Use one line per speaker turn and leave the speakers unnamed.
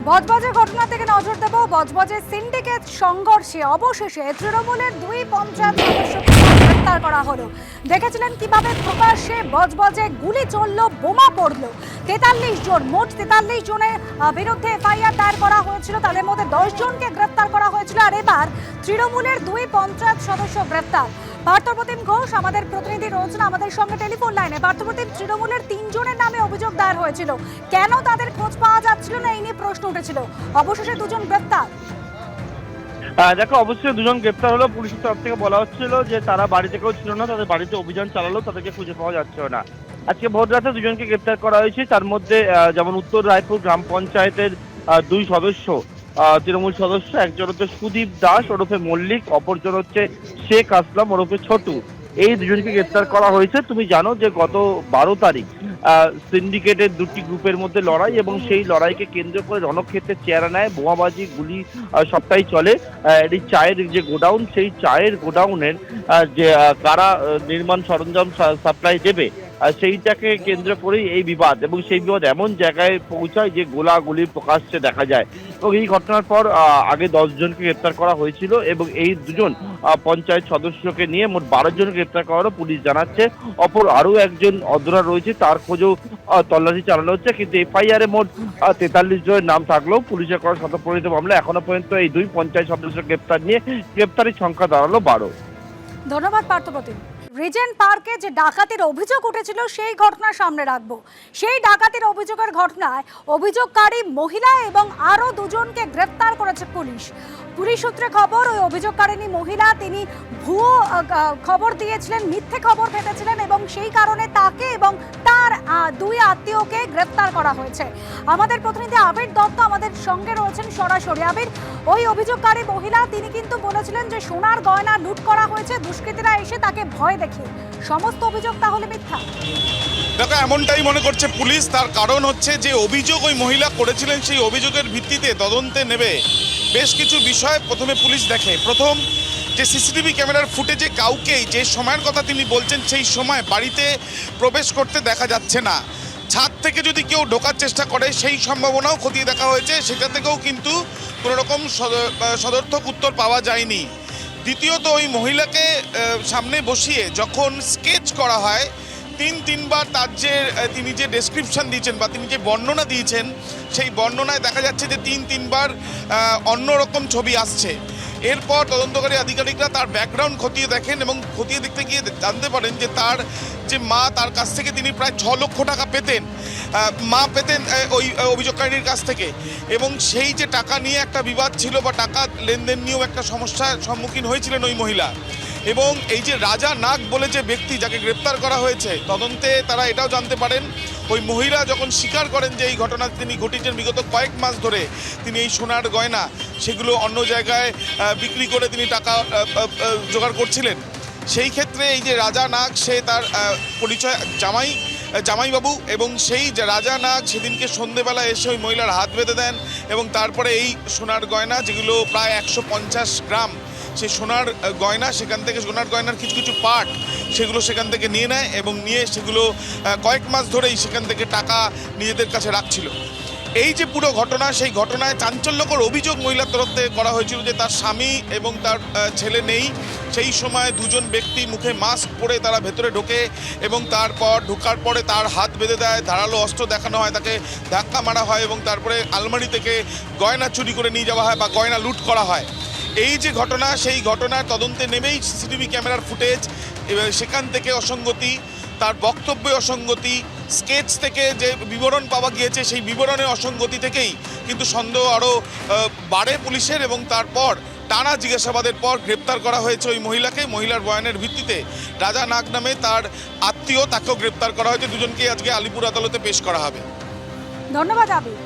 বজবজের ঘটনা থেকে নজর দেব। বজবজের সিন্ডিকেট সংঘর্ষে অবশেষে তৃণমূলের 2 পঞ্চায়েত সদস্যকে গ্রেফতার করা হলো। দেখেছিলেন কিভাবে প্রকাশ্যে বজবজে গুলি চলল, বোমা পড়ল। 43 জন, মোট 43 জনের বিরুদ্ধে এফআইআর দায়ের করা হয়েছিল। তাদের মধ্যে 10 জনকে গ্রেফতার করা হয়েছিল। আর এবার তৃণমূলের 2 পঞ্চায়েত সদস্য গ্রেফতার। পার্থপ্রতিম ঘোষ আমাদের প্রতিনিধি রয়েছেন আমাদের সঙ্গে টেলিফোন লাইনে। পার্থপ্রতিম, তৃণমূলের 3 জনের নামে অভিযোগ দায়ের হয়েছিল, কেন তাদের খোঁজ পাওয়া যাচ্ছিল না এই নিয়ে প্রশ্ন উঠেছিল। অবশেষে 2 জন গ্রেফতার।
দেখো, অবশ্যই 2 জন গ্রেপ্তার হলো। পুলিশের তরফ থেকে বলা হচ্ছিল যে তারা বাড়িতে কেউ ছিল না, তাদের বাড়িতে অভিযান চালালো, তাদেরকে খুঁজে পাওয়া যাচ্ছিল না। আজকে ভোর রাতে 2 জনকে গ্রেপ্তার করা হয়েছে। তার মধ্যে যেমন উত্তর রায়পুর গ্রাম পঞ্চায়েতের 2 সদস্য তৃণমূল সদস্য, একজন হচ্ছে সুদীপ দাস ওরফে মল্লিক, অপরজন হচ্ছে শেখ আসলাম ওরফে ছোটু। এই 2 জনকে গ্রেপ্তার করা হয়েছে। তুমি জানো যে গত 12 তারিখ সিন্ডিকেটের 2টি গ্রুপের মধ্যে লড়াই, এবং সেই লড়াইকে কেন্দ্র করে রণক্ষেত্রের চেহারা নেয়, বোমাবাজি গুলি সবটাই চলে। এই চায়ের যে গোডাউন, সেই চায়ের গোডাউনের যে কারা নির্মাণ সরঞ্জাম সাপ্লাই দেবে সেইটাকে কেন্দ্র করেই এই বিবাদ, এবং সেই বিবাদ এমন জায়গায় পৌঁছায় যে গোলাগুলি প্রকাশ্যে দেখা যায়। এবং এই ঘটনার পর আগে 10 জনকে গ্রেপ্তার করা হয়েছিল, এবং এই 2 জন পঞ্চায়েত সদস্যকে নিয়ে মোট 12 জনকে গ্রেপ্তার করা হলো। পুলিশ জানাচ্ছে অপর আরও একজন অধরা রয়েছে, তার খোঁজও তল্লাশি চালানো হচ্ছে। কিন্তু এফআইআর এ মোট 43 জনের নাম থাকলেও পুলিশের করা স্বতঃপ্রণীত মামলা এখনো পর্যন্ত এই 2 পঞ্চায়েত সদস্য গ্রেপ্তার নিয়ে গ্রেপ্তারির সংখ্যা দাঁড়ালো 12।
ধন্যবাদ পার্থপ্রতিম। রিজেন্ট পার্কে যে ডাকাতির অভিযোগ উঠেছিল সেই ঘটনা সামনে রাখবো। সেই ডাকাতির অভিযোগের ঘটনায় অভিযোগকারী মহিলা এবং আরও 2 জনকে গ্রেফতার করেছে পুলিশ। পুলিশ সূত্রে খবর, ওই অভিযোগকারিণী মহিলা তিনি ভুয়ো খবর দিয়েছিলেন, মিথ্যে খবর ফেটেছিলেন, এবং সেই কারণে তাকে এবং তার 2 আত্মীয়কে গ্রেফতার করা হয়েছে। আমাদের প্রতিনিধি আবির দত্ত আমাদের সঙ্গে রয়েছেন সরাসরি। আবির, ওই অভিযোগকারী মহিলা তিনি কিন্তু বলেছিলেন যে সোনার গয়না লুট করা হয়েছে, দুষ্কৃতীরা এসে তাকে ভয় দেখিয়ে। সমস্ত অভিযোগ তাহলে মিথ্যা?
দেখো, এমনটাই মনে করছে পুলিশ। তার কারণ হচ্ছে যে অভিযোগ ওই মহিলা করেছিলেন, সেই অভিযোগের ভিত্তিতে তদন্তে নেবে বেশ কিছু বিষয় প্রথমে পুলিশ দেখে। প্রথম, যে সিসিটিভি ক্যামেরার ফুটেজে কাউকেই যে সময়ের কথা তিনি বলছেন সেই সময় বাড়িতে প্রবেশ করতে দেখা যাচ্ছে না। ছাদ থেকে যদি কেউ ঢোকার চেষ্টা করে সেই সম্ভাবনাও খতিয়ে দেখা হয়েছে, সেটা থেকেও কিন্তু কোনো রকম সদর্থক উত্তর পাওয়া যায়নি। দ্বিতীয়ত, ওই মহিলাকে সামনে বসিয়ে যখন স্কেচ করা হয় 3বার তার যে তিনি যে ডেসক্রিপশন দিয়েছেন বা তিনি যে বর্ণনা দিয়েছেন, সেই বর্ণনায় দেখা যাচ্ছে যে 3বার অন্যরকম ছবি আসছে। এরপর তদন্তকারী আধিকারিকরা তার ব্যাকগ্রাউন্ড খতিয়ে দেখেন, এবং খতিয়ে দেখতে গিয়ে জানতে পারেন যে তার যে মা, তার কাছ থেকে তিনি প্রায় 6 লক্ষ টাকা পেতেন, মা পেতেন ওই অভিযোগকারীর কাছ থেকে। এবং সেই যে টাকা নিয়ে একটা বিবাদ ছিল বা টাকা লেনদেন নিয়েও একটা সমস্যার সম্মুখীন হয়েছিলেন ওই মহিলা। এবং এই যে রাজা নাগ বলে যে ব্যক্তি যাকে গ্রেপ্তার করা হয়েছে, তদন্তে তারা এটাও জানতে পারেন ওই মহিলা যখন স্বীকার করেন যে এই ঘটনা তিনি ঘটিয়েছেন, বিগত কয়েক মাস ধরে তিনি এই সোনার গয়না সেগুলো অন্য জায়গায় বিক্রি করে তিনি টাকা জোগাড় করছিলেন। সেই ক্ষেত্রে এই যে রাজা নাগ, সে তার পরিচয় জামাইবাবু, এবং সেই রাজা নাগ সেদিনকে সন্ধেবেলা এসে ওই মহিলার হাত বেঁধে দেন, এবং তারপরে এই সোনার গয়না যেগুলো প্রায় 150 গ্রাম সেই সোনার গয়না, সেখান থেকে সোনার গয়নার কিছু কিছু পার্ট সেগুলো সেখান থেকে নিয়ে নেয়, এবং নিয়ে সেগুলো কয়েক মাস ধরেই সেখান থেকে টাকা নিজেদের কাছে রাখছিল। এই যে পুরো ঘটনা, সেই ঘটনায় চাঞ্চল্যকর অভিযোগ মহিলার তরফ থেকে করা হয়েছিল যে তার স্বামী এবং তার ছেলে নেই। সেই সময় 2 জন ব্যক্তি মুখে মাস্ক পরে তারা ভেতরে ঢোকে, এবং তারপর ঢোকার পরে তার হাত বেঁধে দেয়, ধারালো অস্ত্র দেখানো হয়, তাকে ধাক্কা মারা হয়, এবং তারপরে আলমারি থেকে গয়না চুরি করে নিয়ে যাওয়া হয় বা গয়না লুট করা হয়। এই যে ঘটনা, সেই ঘটনার তদন্তে নেমেই সিসিটিভি ক্যামেরার ফুটেজ, সেখান থেকে অসঙ্গতি, তার বক্তব্যে অসঙ্গতি, স্কেচ থেকে যে বিবরণ পাওয়া গিয়েছে সেই বিবরণের অসঙ্গতি থেকেই কিন্তু সন্দেহ আরও বাড়ে পুলিশের, এবং তারপর টানা জিজ্ঞাসাবাদের পর গ্রেপ্তার করা হয়েছে ওই মহিলাকে। মহিলার বয়ানের ভিত্তিতে রাজা নাগ নামে তার আত্মীয়, তাকেও গ্রেপ্তার করা হয়েছে। 2 জনকেই আজকে আলিপুর আদালতে পেশ করা হবে।
ধন্যবাদ আবির।